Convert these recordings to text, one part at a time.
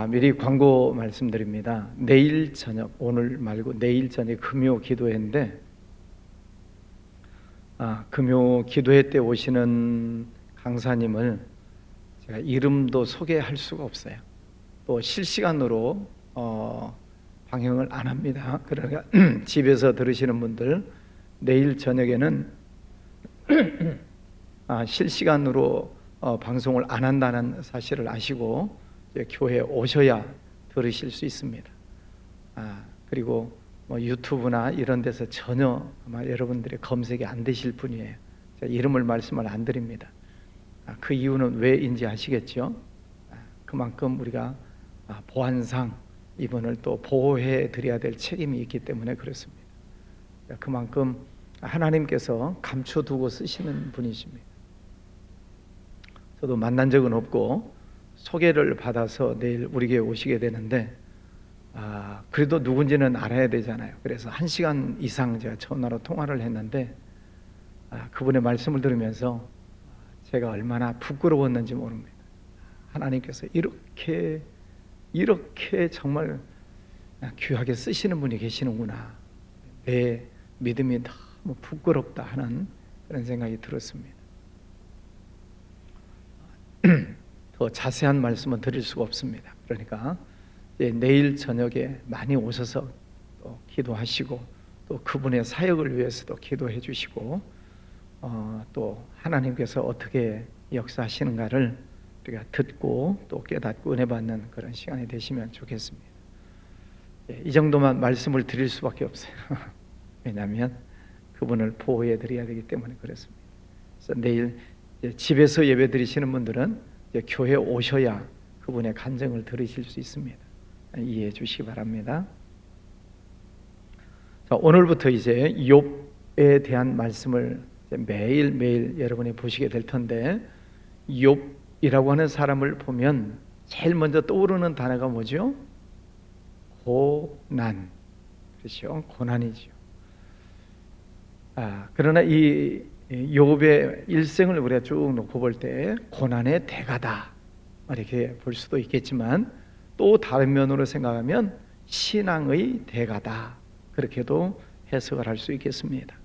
미리 광고 말씀드립니다. 내일 저녁, 오늘 말고 내일 저녁 금요 기도회인데, 금요 기도회 때 오시는 강사님을 제가 이름도 소개할 수가 없어요. 또 실시간으로 방영을 안 합니다. 그러니까 집에서 들으시는 분들 내일 저녁에는 실시간으로 방송을 안 한다는 사실을 아시고 교회에 오셔야 들으실 수 있습니다. 그리고 유튜브나 이런 데서 전혀 아마 여러분들의 검색이 안 되실 분이에요. 제가 이름을 말씀을 안 드립니다. 그 이유는 왜인지 아시겠죠? 그만큼 우리가 보안상 이분을 또 보호해 드려야 될 책임이 있기 때문에 그렇습니다. 그만큼 하나님께서 감춰두고 쓰시는 분이십니다. 저도 만난 적은 없고 소개를 받아서 내일 우리 교회에 오시게 되는데, 그래도 누군지는 알아야 되잖아요. 그래서 1시간 이상 제가 전화로 통화를 했는데, 그분의 말씀을 들으면서 제가 얼마나 부끄러웠는지 모릅니다. 하나님께서 이렇게 정말 귀하게 쓰시는 분이 계시는구나, 내 믿음이 너무 부끄럽다 하는 그런 생각이 들었습니다. 더 자세한 말씀은 드릴 수가 없습니다. 그러니까 내일 저녁에 많이 오셔서 또 기도하시고, 또 그분의 사역을 위해서도 기도해 주시고, 또 하나님께서 어떻게 역사하시는가를 우리가 듣고 또 깨닫고 은혜 받는 그런 시간이 되시면 좋겠습니다. 이 정도만 말씀을 드릴 수밖에 없어요. 왜냐하면 그분을 보호해 드려야 되기 때문에 그렇습니다. 그래서 내일 집에서 예배 드리시는 분들은 교회에 오셔야 그분의 간증을 들으실 수 있습니다. 이해해 주시기 바랍니다. 자, 오늘부터 이제 욥에 대한 말씀을 매일매일 여러분이 보시게 될 텐데, 욥이라고 하는 사람을 보면 제일 먼저 떠오르는 단어가 뭐죠? 고난. 그렇죠? 고난이죠. 그러나 이 욥의 일생을 우리가 쭉 놓고 볼 때 고난의 대가다 이렇게 볼 수도 있겠지만, 또 다른 면으로 생각하면 신앙의 대가다, 그렇게도 해석을 할 수 있겠습니다.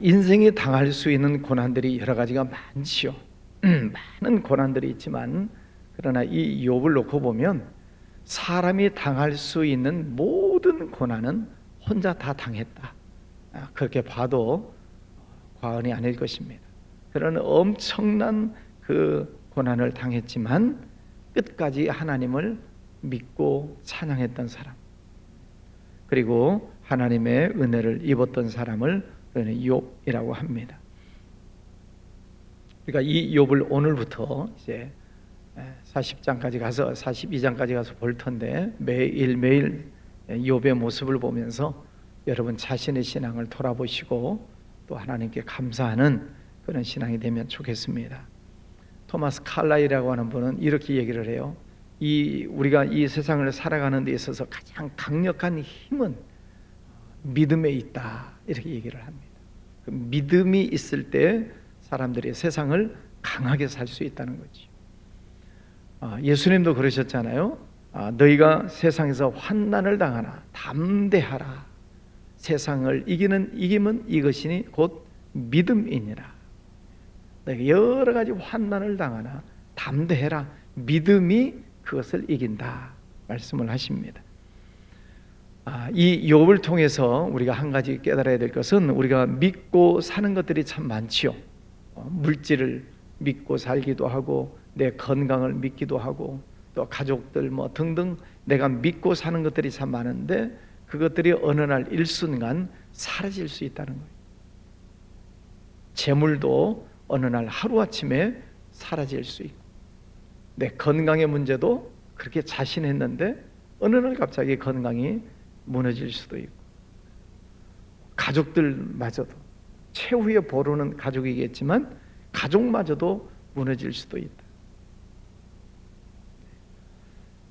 인생이 당할 수 있는 고난들이 여러 가지가 많지요. 많은 고난들이 있지만, 그러나 이 욥을 놓고 보면 사람이 당할 수 있는 모든 고난은 혼자 다 당했다, 그렇게 봐도 과언이 아닐 것입니다. 그런 엄청난 그 고난을 당했지만 끝까지 하나님을 믿고 찬양했던 사람, 그리고 하나님의 은혜를 입었던 사람을 우리는 욥이라고 합니다. 그러니까 이 욥을 오늘부터 이제 40장까지 가서 42장까지 가서 볼 텐데, 매일매일 욥의 모습을 보면서 여러분 자신의 신앙을 돌아보시고 또 하나님께 감사하는 그런 신앙이 되면 좋겠습니다. 토마스 칼라이라고 하는 분은 이렇게 얘기를 해요. 우리가 이 세상을 살아가는 데 있어서 가장 강력한 힘은 믿음에 있다, 이렇게 얘기를 합니다. 그 믿음이 있을 때 사람들이 세상을 강하게 살 수 있다는 거죠. 예수님도 그러셨잖아요. 너희가 세상에서 환난을 당하나 담대하라. 세상을 이기면 이것이니 곧 믿음이니라. 너희가 여러 가지 환난을 당하나 담대해라. 믿음이 그것을 이긴다 말씀을 하십니다. 이 욥을 통해서 우리가 한 가지 깨달아야 될 것은, 우리가 믿고 사는 것들이 참 많지요. 물질을 믿고 살기도 하고, 내 건강을 믿기도 하고, 또 가족들 등등 내가 믿고 사는 것들이 참 많은데, 그것들이 어느 날 일순간 사라질 수 있다는 거예요. 재물도 어느 날 하루아침에 사라질 수 있고, 내 건강의 문제도 그렇게 자신했는데 어느 날 갑자기 건강이 무너질 수도 있고, 가족들마저도 최후의 보루는 가족이겠지만 가족마저도 무너질 수도 있다.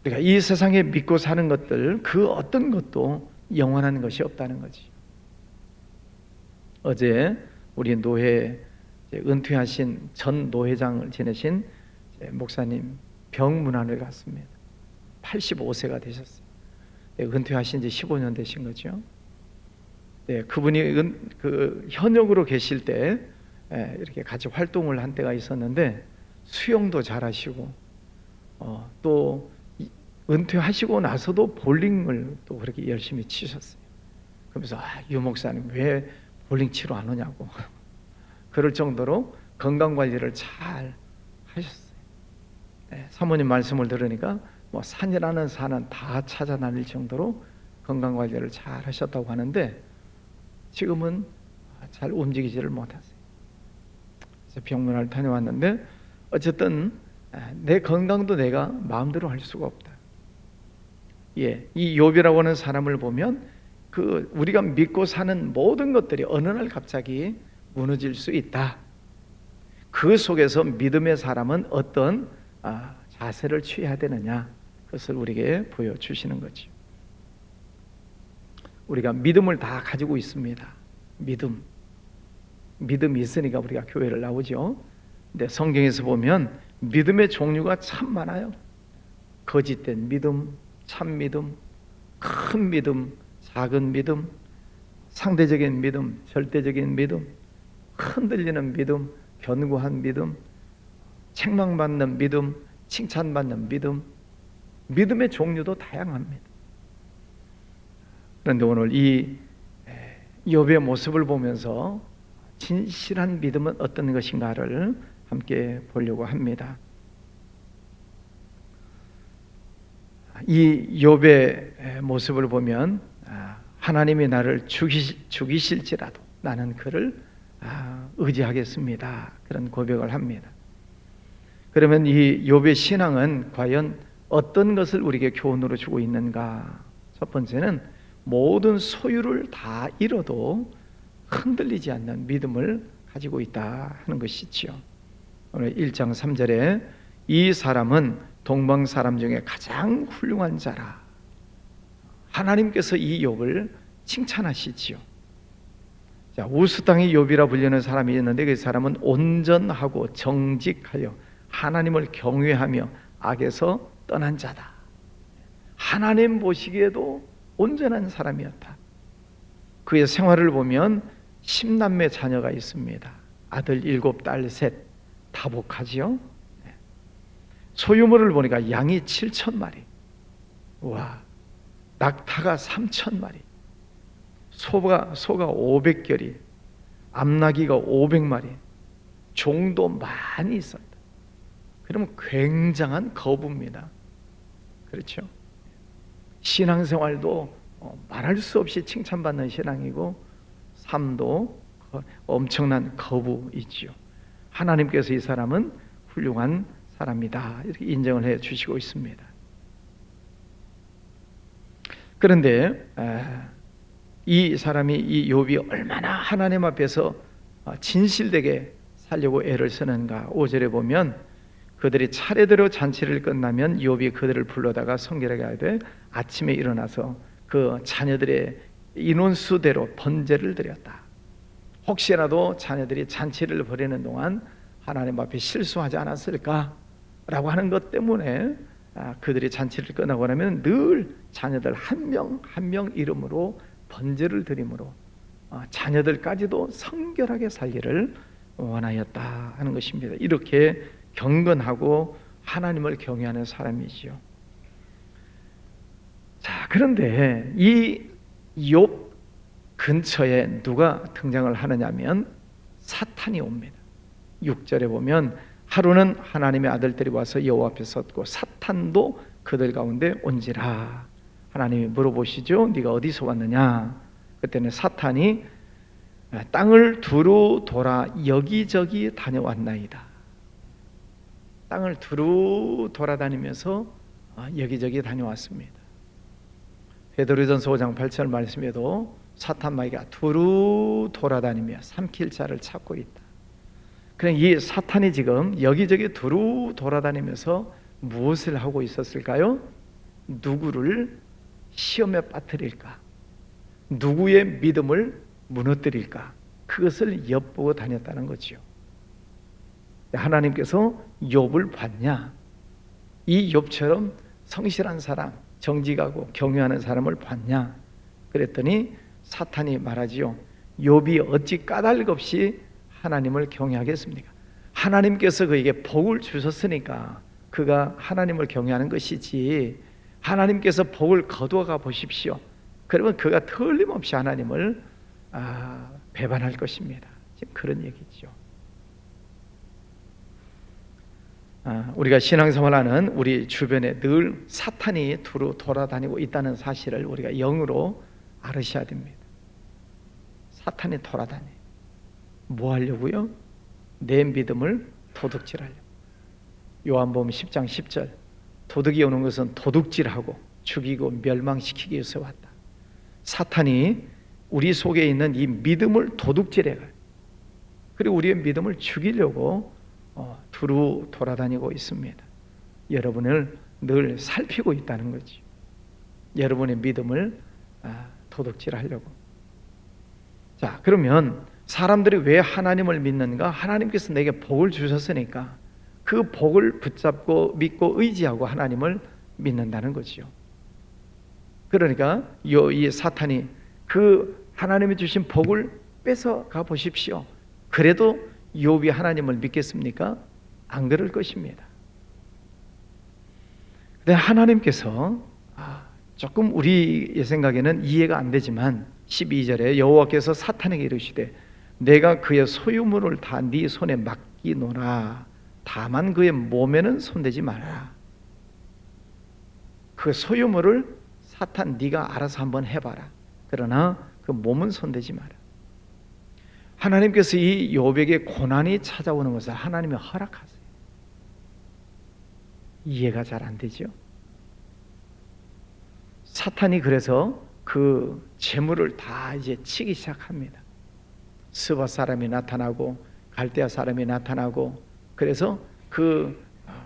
그러니까 이 세상에 믿고 사는 것들, 그 어떤 것도 영원한 것이 없다는 거지. 어제 우리 노회 은퇴하신 전 노회장을 지내신 목사님 병문안을 갔습니다. 85세가 되셨어요. 네, 은퇴하신 지 15년 되신 거죠. 네, 그분이 현역으로 계실 때 이렇게 같이 활동을 한 때가 있었는데 수영도 잘하시고 또 은퇴하시고 나서도 볼링을 또 그렇게 열심히 치셨어요. 그러면서 유 목사님 왜 볼링 치러 안 오냐고 그럴 정도로 건강 관리를 잘 하셨어요. 네, 사모님 말씀을 들으니까 뭐 산이라는 산은 다 찾아 다닐 정도로 건강 관리를 잘 하셨다고 하는데 지금은 잘 움직이지를 못하세요. 그래서 병문안을 다녀왔는데 어쨌든 내 건강도 내가 마음대로 할 수가 없다. 예, 이 욥이라고 하는 사람을 보면 우리가 믿고 사는 모든 것들이 어느 날 갑자기 무너질 수 있다. 그 속에서 믿음의 사람은 어떤 자세를 취해야 되느냐, 그것을 우리에게 보여주시는 거죠. 우리가 믿음을 다 가지고 있습니다. 믿음이 있으니까 우리가 교회를 나오죠. 근데 성경에서 보면 믿음의 종류가 참 많아요. 거짓된 믿음, 참 믿음, 큰 믿음, 작은 믿음, 상대적인 믿음, 절대적인 믿음, 흔들리는 믿음, 견고한 믿음, 책망받는 믿음, 칭찬받는 믿음, 믿음의 종류도 다양합니다. 그런데 오늘 이 욥의 모습을 보면서 진실한 믿음은 어떤 것인가를 함께 보려고 합니다. 이 욥의 모습을 보면 하나님이 나를 죽이실지라도 나는 그를 의지하겠습니다. 그런 고백을 합니다. 그러면 이 욥의 신앙은 과연 어떤 것을 우리에게 교훈으로 주고 있는가? 첫 번째는 모든 소유를 다 잃어도 흔들리지 않는 믿음을 가지고 있다 하는 것이지요. 오늘 1장 3절에 이 사람은 동방 사람 중에 가장 훌륭한 자라. 하나님께서 이 욥을 칭찬하시지요. 자, 우스 땅의 욥이라 불리는 사람이 있는데 그 사람은 온전하고 정직하여 하나님을 경외하며 악에서 떠난 자다. 하나님 보시기에도 온전한 사람이었다. 그의 생활을 보면 10남매 자녀가 있습니다. 아들 7, 딸 3, 다복하지요. 소유물을 보니까 양이 7,000마리, 와, 낙타가 3,000마리, 소가 500결이, 암나귀가 500마리, 종도 많이 있었다. 그러면 굉장한 거부입니다. 그렇죠? 신앙생활도 말할 수 없이 칭찬받는 신앙이고 삶도 엄청난 거부이지요. 하나님께서 이 사람은 훌륭한 사람이다 이렇게 인정을 해 주시고 있습니다. 그런데 이 사람이 이 욥이 얼마나 하나님 앞에서 진실되게 살려고 애를 쓰는가. 5절에 보면 그들이 차례대로 잔치를 끝나면 욥이 그들을 불러다가 성결하게 하되 아침에 일어나서 그 자녀들의 인원수대로 번제를 드렸다. 혹시라도 자녀들이 잔치를 벌이는 동안 하나님 앞에 실수하지 않았을까 라고 하는 것 때문에 그들이 잔치를 끝나고 나면 늘 자녀들 한 명 한 명 이름으로 번제를 드림으로 자녀들까지도 성결하게 살기를 원하였다 하는 것입니다. 이렇게 경건하고 하나님을 경외하는 사람이지요. 자, 그런데 이 욥 근처에 누가 등장을 하느냐면 사탄이 옵니다. 6절에 보면 하루는 하나님의 아들들이 와서 여호와 앞에 섰고 사탄도 그들 가운데 온지라. 하나님이 물어보시죠. 네가 어디서 왔느냐? 그때는 사탄이 땅을 두루 돌아 여기저기 다녀왔나이다. 땅을 두루 돌아다니면서 여기저기 다녀왔습니다. 베드로전서 5장 8절 말씀에도 사탄 마귀가 두루 돌아다니며 삼킬 자를 찾고 있다. 그냥 이 사탄이 지금 여기저기 두루 돌아다니면서 무엇을 하고 있었을까요? 누구를 시험에 빠뜨릴까? 누구의 믿음을 무너뜨릴까? 그것을 엿보고 다녔다는 거지요. 하나님께서 욥을 봤냐? 이 욥처럼 성실한 사람, 정직하고 경외하는 사람을 봤냐? 그랬더니 사탄이 말하지요. 욥이 어찌 까닭 없이 하나님을 경외하겠습니까? 하나님께서 그에게 복을 주셨으니까 그가 하나님을 경외하는 것이지, 하나님께서 복을 거두어가 보십시오. 그러면 그가 틀림없이 하나님을 배반할 것입니다. 지금 그런 얘기죠. 우리가 신앙생활하는 우리 주변에 늘 사탄이 두루 돌아다니고 있다는 사실을 우리가 영으로 알으셔야 됩니다. 사탄이 돌아다니. 뭐 하려고요? 내 믿음을 도둑질하려고. 요한복음 10장 10절, 도둑이 오는 것은 도둑질하고 죽이고 멸망시키기 위해서 왔다. 사탄이 우리 속에 있는 이 믿음을 도둑질해가요. 그리고 우리의 믿음을 죽이려고 두루 돌아다니고 있습니다. 여러분을 늘 살피고 있다는 거죠. 여러분의 믿음을 도둑질하려고. 자, 그러면 사람들이 왜 하나님을 믿는가? 하나님께서 내게 복을 주셨으니까 그 복을 붙잡고 믿고 의지하고 하나님을 믿는다는 거죠. 그러니까 이 사탄이 그 하나님이 주신 복을 뺏어가 보십시오. 그래도 욥이 하나님을 믿겠습니까? 안 그럴 것입니다. 근데 하나님께서 조금 우리의 생각에는 이해가 안 되지만 12절에 여호와께서 사탄에게 이르시되 내가 그의 소유물을 다 네 손에 맡기노라. 다만 그의 몸에는 손대지 마라. 그 소유물을 사탄 네가 알아서 한번 해봐라. 그러나 그 몸은 손대지 마라. 하나님께서 이 욥에게 고난이 찾아오는 것을 하나님이 허락하세요. 이해가 잘 안 되죠? 사탄이 그래서 그 재물을 다 이제 치기 시작합니다. 스바 사람이 나타나고 갈대아 사람이 나타나고, 그래서 그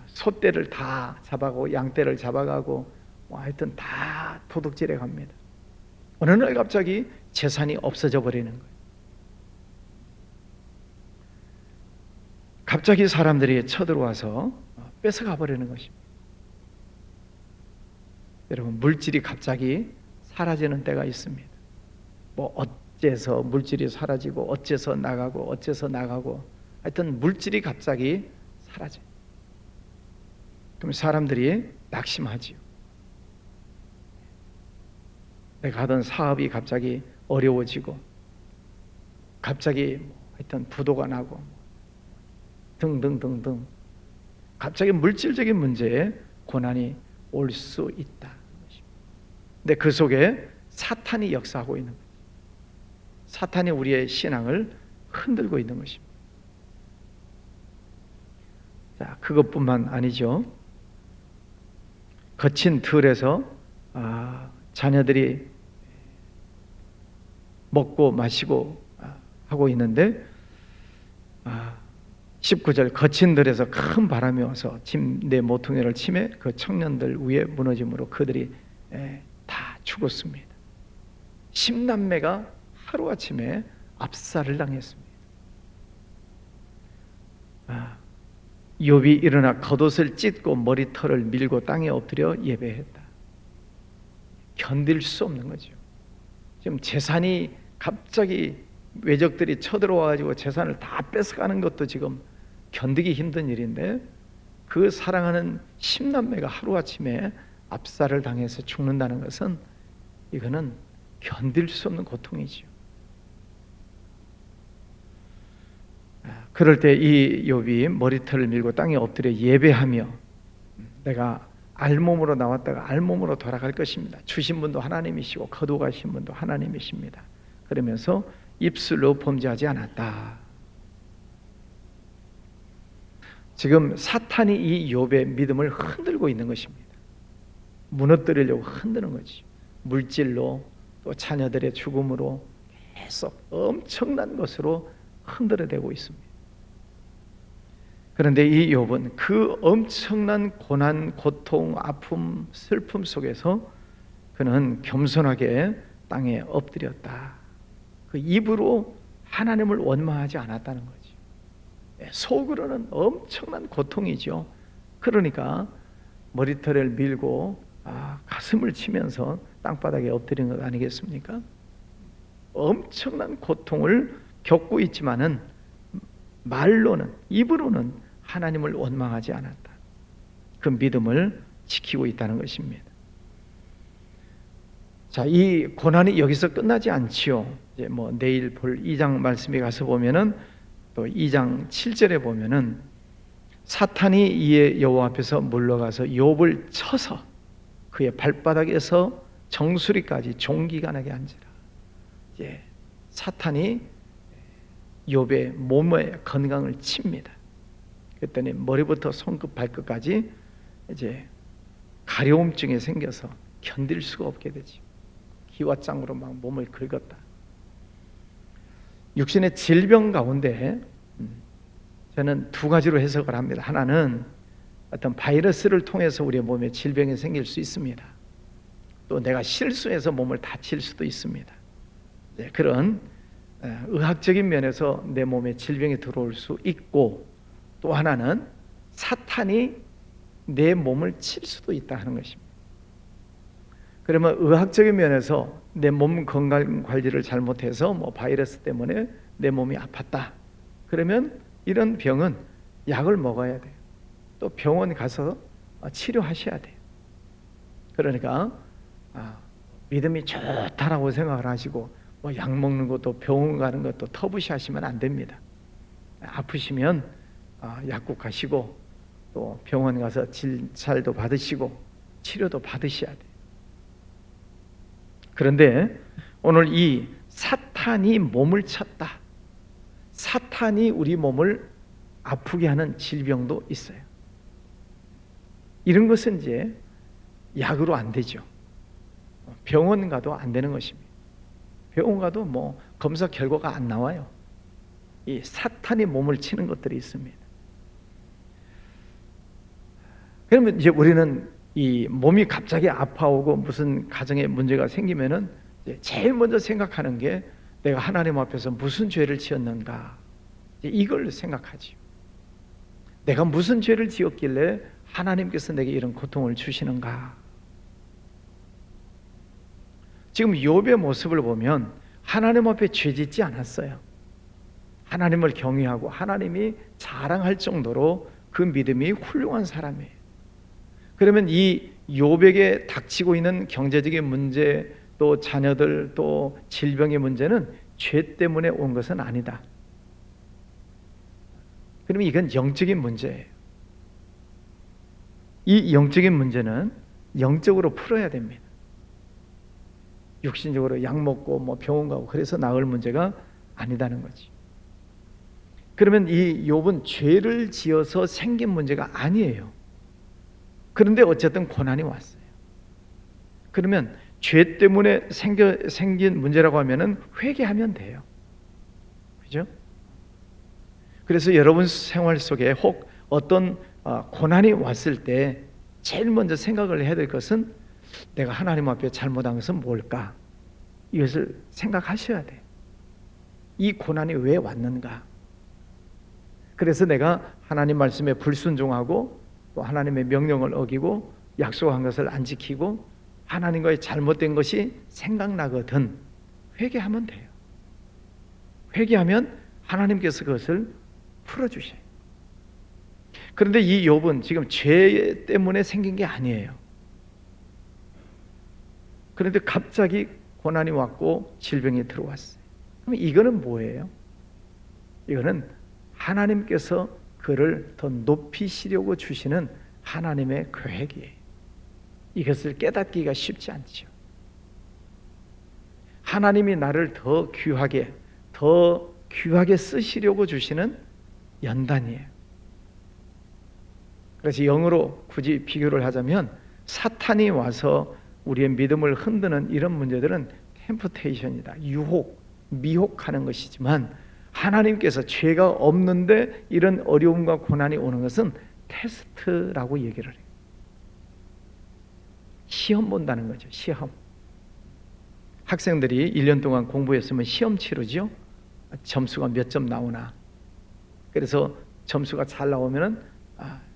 소떼를 다 잡아가고 양떼를 잡아가고 하여튼 다 도둑질해 갑니다. 어느 날 갑자기 재산이 없어져 버리는 거예요. 갑자기 사람들이 쳐들어와서 뺏어가 버리는 것입니다. 여러분, 물질이 갑자기 사라지는 때가 있습니다. 뭐 어째서 물질이 사라지고 어째서 나가고 하여튼 물질이 갑자기 사라져요. 그럼 사람들이 낙심하지요. 내가 하던 사업이 갑자기 어려워지고 갑자기 하여튼 부도가 나고 등등등등 갑자기 물질적인 문제에 고난이 올 수 있다. 근데 그 속에 사탄이 역사하고 있는 거죠. 사탄이 우리의 신앙을 흔들고 있는 것입니다. 자, 그것뿐만 아니죠. 거친 틀에서 자녀들이 먹고 마시고 하고 있는데 19절, 거친 들에서 큰 바람이 와서 침대 모퉁이를 치매 그 청년들 위에 무너짐으로 그들이 다 죽었습니다. 10남매가 하루아침에 압살을 당했습니다. 욥이 일어나 겉옷을 찢고 머리털을 밀고 땅에 엎드려 예배했다. 견딜 수 없는 거죠. 지금 재산이 갑자기 외적들이 쳐들어와가지고 재산을 다 뺏어가는 것도 지금 견디기 힘든 일인데, 그 사랑하는 10남매가 하루아침에 압살을 당해서 죽는다는 것은 이거는 견딜 수 없는 고통이죠. 그럴 때 이 욥이 머리털을 밀고 땅에 엎드려 예배하며 내가 알몸으로 나왔다가 알몸으로 돌아갈 것입니다. 주신 분도 하나님이시고 거두가신 분도 하나님이십니다. 그러면서 입술로 범죄하지 않았다. 지금 사탄이 이 욥의 믿음을 흔들고 있는 것입니다. 무너뜨리려고 흔드는 거지. 물질로 또 자녀들의 죽음으로 계속 엄청난 것으로 흔들어대고 있습니다. 그런데 이 욥은 그 엄청난 고난, 고통, 아픔, 슬픔 속에서 그는 겸손하게 땅에 엎드렸다. 그 입으로 하나님을 원망하지 않았다는 거죠. 속으로는 엄청난 고통이죠. 그러니까 머리털을 밀고 가슴을 치면서 땅바닥에 엎드린 것 아니겠습니까? 엄청난 고통을 겪고 있지만은 말로는, 입으로는 하나님을 원망하지 않았다. 그 믿음을 지키고 있다는 것입니다. 자, 이 고난이 여기서 끝나지 않지요. 이제 내일 볼 2장 말씀에 가서 보면은 또 2장 7절에 보면은 사탄이 이에 여호와 앞에서 물러가서 욥을 쳐서 그의 발바닥에서 정수리까지 종기가 나게 한지라. 예, 사탄이 욥의 몸의 건강을 칩니다. 그랬더니 머리부터 손끝 발끝까지 이제 가려움증이 생겨서 견딜 수가 없게 되죠. 기와장으로 막 몸을 긁었다. 육신의 질병 가운데 저는 두 가지로 해석을 합니다. 하나는 어떤 바이러스를 통해서 우리의 몸에 질병이 생길 수 있습니다. 또 내가 실수해서 몸을 다칠 수도 있습니다. 네, 그런 의학적인 면에서 내 몸에 질병이 들어올 수 있고, 또 하나는 사탄이 내 몸을 칠 수도 있다 하는 것입니다. 그러면 의학적인 면에서 내 몸 건강 관리를 잘못해서 바이러스 때문에 내 몸이 아팠다. 그러면 이런 병은 약을 먹어야 돼요. 또 병원 가서 치료하셔야 돼요. 그러니까 믿음이 좋다라고 생각을 하시고 약 먹는 것도 병원 가는 것도 터부시하시면 안 됩니다. 아프시면 약국 가시고 또 병원 가서 진찰도 받으시고 치료도 받으셔야 돼요. 그런데 오늘 이 사탄이 몸을 쳤다, 사탄이 우리 몸을 아프게 하는 질병도 있어요. 이런 것은 이제 약으로 안 되죠. 병원 가도 안 되는 것입니다. 병원 가도 검사 결과가 안 나와요. 이 사탄이 몸을 치는 것들이 있습니다. 그러면 이제 우리는 이 몸이 갑자기 아파오고 무슨 가정에 문제가 생기면은 제일 먼저 생각하는 게 내가 하나님 앞에서 무슨 죄를 지었는가, 이걸 생각하지. 내가 무슨 죄를 지었길래 하나님께서 내게 이런 고통을 주시는가. 지금 욥의 모습을 보면 하나님 앞에 죄 짓지 않았어요. 하나님을 경외하고 하나님이 자랑할 정도로 그 믿음이 훌륭한 사람이에요. 그러면 이 욥에게 닥치고 있는 경제적인 문제, 또 자녀들, 또 질병의 문제는 죄 때문에 온 것은 아니다. 그러면 이건 영적인 문제예요. 이 영적인 문제는 영적으로 풀어야 됩니다. 육신적으로 약 먹고 병원 가고 그래서 나을 문제가 아니다는 거지. 그러면 이 욥은 죄를 지어서 생긴 문제가 아니에요. 그런데 어쨌든 고난이 왔어요. 그러면 죄 때문에 생긴 문제라고 하면은 회개하면 돼요. 그죠? 그래서 여러분 생활 속에 혹 어떤 고난이 왔을 때 제일 먼저 생각을 해야 될 것은 내가 하나님 앞에 잘못한 것은 뭘까? 이것을 생각하셔야 돼요. 이 고난이 왜 왔는가? 그래서 내가 하나님 말씀에 불순종하고 또 하나님의 명령을 어기고 약속한 것을 안 지키고 하나님과의 잘못된 것이 생각나거든 회개하면 돼요. 회개하면 하나님께서 그것을 풀어주셔요. 그런데 이 욥은 지금 죄 때문에 생긴 게 아니에요. 그런데 갑자기 고난이 왔고 질병이 들어왔어요. 그럼 이거는 뭐예요? 이거는 하나님께서 그를 더 높이시려고 주시는 하나님의 계획이에요. 이것을 깨닫기가 쉽지 않죠. 하나님이 나를 더 귀하게 쓰시려고 주시는 연단이에요. 그래서 영어로 굳이 비교를 하자면 사탄이 와서 우리의 믿음을 흔드는 이런 문제들은 템프테이션이다. 유혹, 미혹하는 것이지만 하나님께서 죄가 없는데 이런 어려움과 고난이 오는 것은 테스트라고 얘기를 해요. 시험 본다는 거죠. 시험. 학생들이 1년 동안 공부했으면 시험 치르죠. 점수가 몇 점 나오나. 그래서 점수가 잘 나오면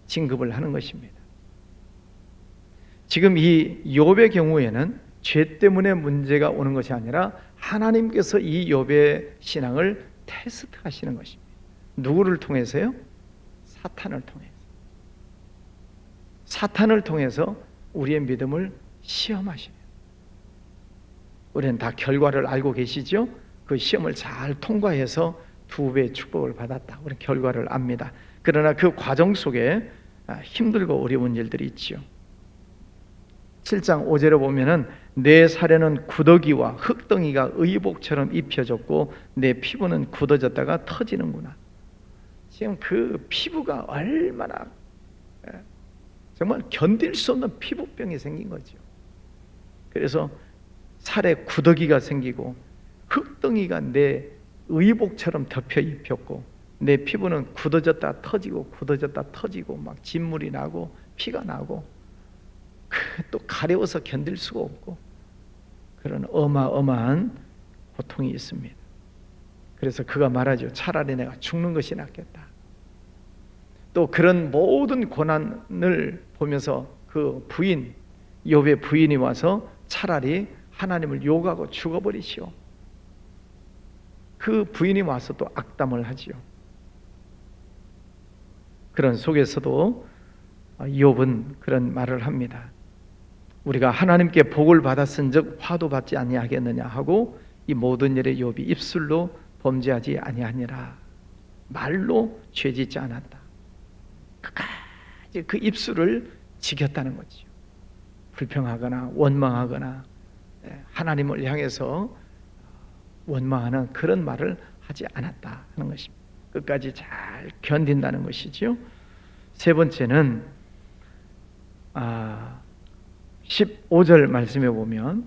진급을 하는 것입니다. 지금 이 욥의 경우에는 죄 때문에 문제가 오는 것이 아니라 하나님께서 이 욥의 신앙을 테스트하시는 것입니다. 누구를 통해서요? 사탄을 통해서. 사탄을 통해서 우리의 믿음을 시험하시네요. 우리는 다 결과를 알고 계시죠? 그 시험을 잘 통과해서 2배의 축복을 받았다. 우리는 결과를 압니다. 그러나 그 과정 속에 힘들고 어려운 일들이 있지요. 7장 5절에 보면은 내 살에는 구더기와 흙덩이가 의복처럼 입혀졌고 내 피부는 굳어졌다가 터지는구나. 지금 그 피부가 얼마나 정말 견딜 수 없는 피부병이 생긴 거죠. 그래서 살에 구더기가 생기고 흙덩이가 내 의복처럼 덮여 입혔고 내 피부는 굳어졌다 터지고 굳어졌다 터지고 막 진물이 나고 피가 나고 또 가려워서 견딜 수가 없고 그런 어마어마한 고통이 있습니다. 그래서 그가 말하죠. 차라리 내가 죽는 것이 낫겠다. 또 그런 모든 고난을 보면서 그 부인, 욥의 부인이 와서 차라리 하나님을 욕하고 죽어버리시오. 그 부인이 와서 또 악담을 하지요. 그런 속에서도 욥은 그런 말을 합니다. 우리가 하나님께 복을 받았은즉 화도 받지 아니하겠느냐 하고 이 모든 일에 욥이 입술로 범죄하지 아니하니라. 말로 죄짓지 않았다. 끝까지 그 입술을 지켰다는 거지요. 불평하거나 원망하거나 하나님을 향해서 원망하는 그런 말을 하지 않았다 하는 것입니다. 끝까지 잘 견딘다는 것이지요. 세 번째는 15절 말씀에 보면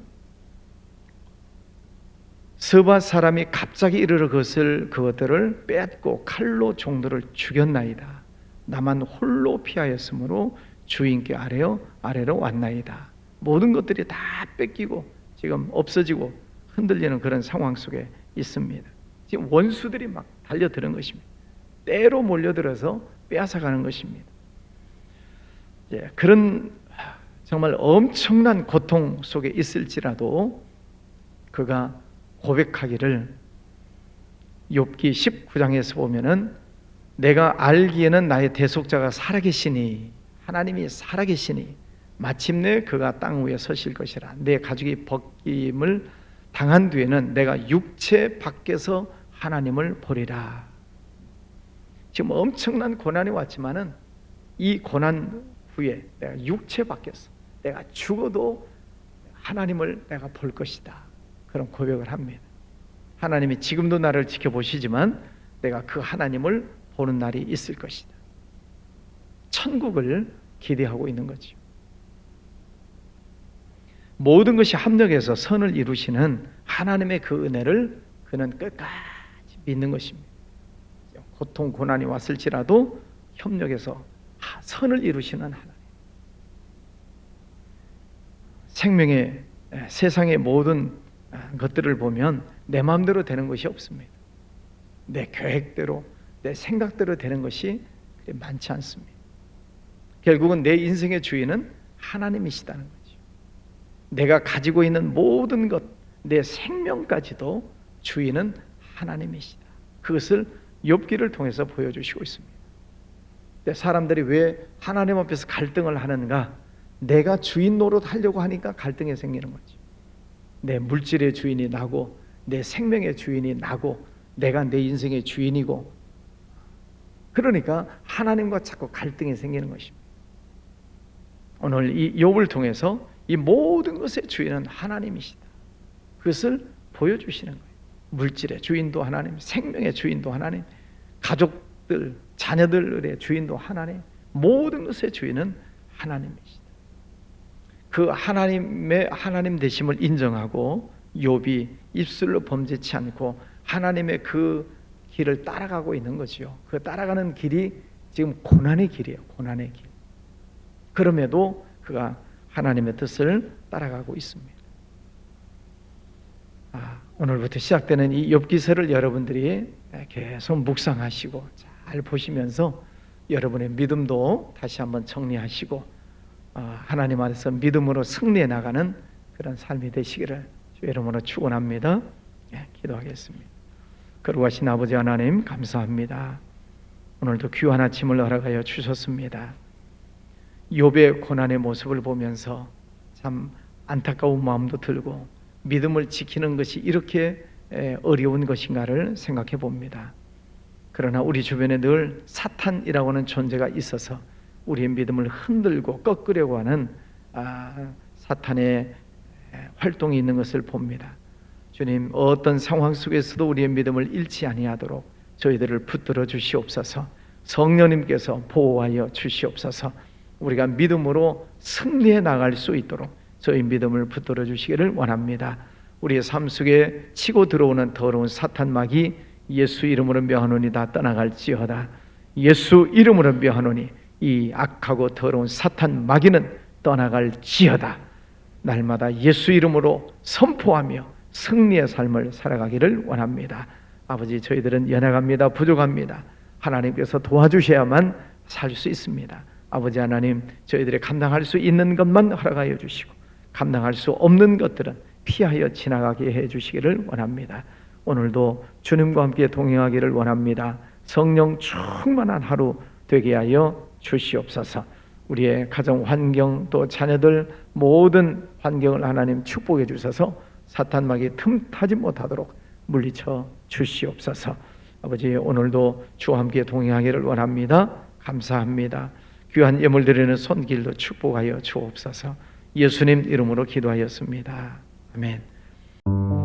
스바 사람이 갑자기 이르러 그것들을 빼앗고 칼로 종들을 죽였나이다. 나만 홀로 피하였으므로 주인께 아래로 왔나이다. 모든 것들이 다 뺏기고 지금 없어지고 흔들리는 그런 상황 속에 있습니다. 지금 원수들이 막 달려드는 것입니다. 때로 몰려들어서 빼앗아가는 것입니다. 그런 정말 엄청난 고통 속에 있을지라도 그가 고백하기를 욥기 19장에서 보면은 내가 알기에는 나의 대속자가 살아계시니 하나님이 살아계시니 마침내 그가 땅 위에 서실 것이라. 내 가죽이 벗김을 당한 뒤에는 내가 육체 밖에서 하나님을 보리라. 지금 엄청난 고난이 왔지만은 이 고난 후에 내가 육체 밖에서 내가 죽어도 하나님을 내가 볼 것이다. 그런 고백을 합니다. 하나님이 지금도 나를 지켜보시지만 내가 그 하나님을 보는 날이 있을 것이다. 천국을 기대하고 있는 거죠. 모든 것이 합력해서 선을 이루시는 하나님의 그 은혜를 그는 끝까지 믿는 것입니다. 고통, 고난이 왔을지라도 협력해서 선을 이루시는 하나님. 생명의 세상의 모든 것들을 보면 내 마음대로 되는 것이 없습니다. 내 계획대로 내 생각대로 되는 것이 많지 않습니다. 결국은 내 인생의 주인은 하나님이시다는 거죠. 내가 가지고 있는 모든 것, 내 생명까지도 주인은 하나님이시다. 그것을 욥기를 통해서 보여주시고 있습니다. 사람들이 왜 하나님 앞에서 갈등을 하는가? 내가 주인 노릇하려고 하니까 갈등이 생기는 거죠. 내 물질의 주인이 나고 내 생명의 주인이 나고 내가 내 인생의 주인이고 그러니까 하나님과 자꾸 갈등이 생기는 것입니다. 오늘 이 욥을 통해서 이 모든 것의 주인은 하나님이시다. 그것을 보여주시는 거예요. 물질의 주인도 하나님, 생명의 주인도 하나님, 가족들, 자녀들의 주인도 하나님, 모든 것의 주인은 하나님이시다. 그 하나님의 하나님 되심을 인정하고 욥이 입술로 범죄치 않고 하나님의 그 길을 따라가고 있는 거죠. 그 따라가는 길이 지금 고난의 길이에요. 고난의 길. 그럼에도 그가 하나님의 뜻을 따라가고 있습니다. 오늘부터 시작되는 이 욥기서를 여러분들이 계속 묵상하시고 잘 보시면서 여러분의 믿음도 다시 한번 정리하시고 하나님 안에서 믿음으로 승리해 나가는 그런 삶이 되시기를 주의 이름으로 축원합니다. 기도하겠습니다. 거룩하신 아버지 하나님 감사합니다. 오늘도 귀한 아침을 허락하여 주셨습니다. 욥의 고난의 모습을 보면서 참 안타까운 마음도 들고 믿음을 지키는 것이 이렇게 어려운 것인가를 생각해 봅니다. 그러나 우리 주변에 늘 사탄이라고 하는 존재가 있어서 우리의 믿음을 흔들고 꺾으려고 하는 사탄의 활동이 있는 것을 봅니다. 주님, 어떤 상황 속에서도 우리의 믿음을 잃지 아니하도록 저희들을 붙들어 주시옵소서. 성령님께서 보호하여 주시옵소서. 우리가 믿음으로 승리해 나갈 수 있도록 저희 믿음을 붙들어 주시기를 원합니다. 우리의 삶 속에 치고 들어오는 더러운 사탄막이 예수 이름으로 명하노니 다 떠나갈지어다. 예수 이름으로 명하노니 이 악하고 더러운 사탄마귀는 떠나갈지어다. 날마다 예수 이름으로 선포하며 승리의 삶을 살아가기를 원합니다. 아버지, 저희들은 연약합니다. 부족합니다. 하나님께서 도와주셔야만 살 수 있습니다. 아버지 하나님, 저희들이 감당할 수 있는 것만 허락하여 주시고 감당할 수 없는 것들은 피하여 지나가게 해주시기를 원합니다. 오늘도 주님과 함께 동행하기를 원합니다. 성령 충만한 하루 되게 하여 주시옵소서. 우리의 가정 환경 또 자녀들 모든 환경을 하나님 축복해 주셔서 사탄막이 틈타지 못하도록 물리쳐 주시옵소서. 아버지, 오늘도 주와 함께 동행하기를 원합니다. 감사합니다. 귀한 예물 드리는 손길도 축복하여 주옵소서. 예수님 이름으로 기도하였습니다. 아멘.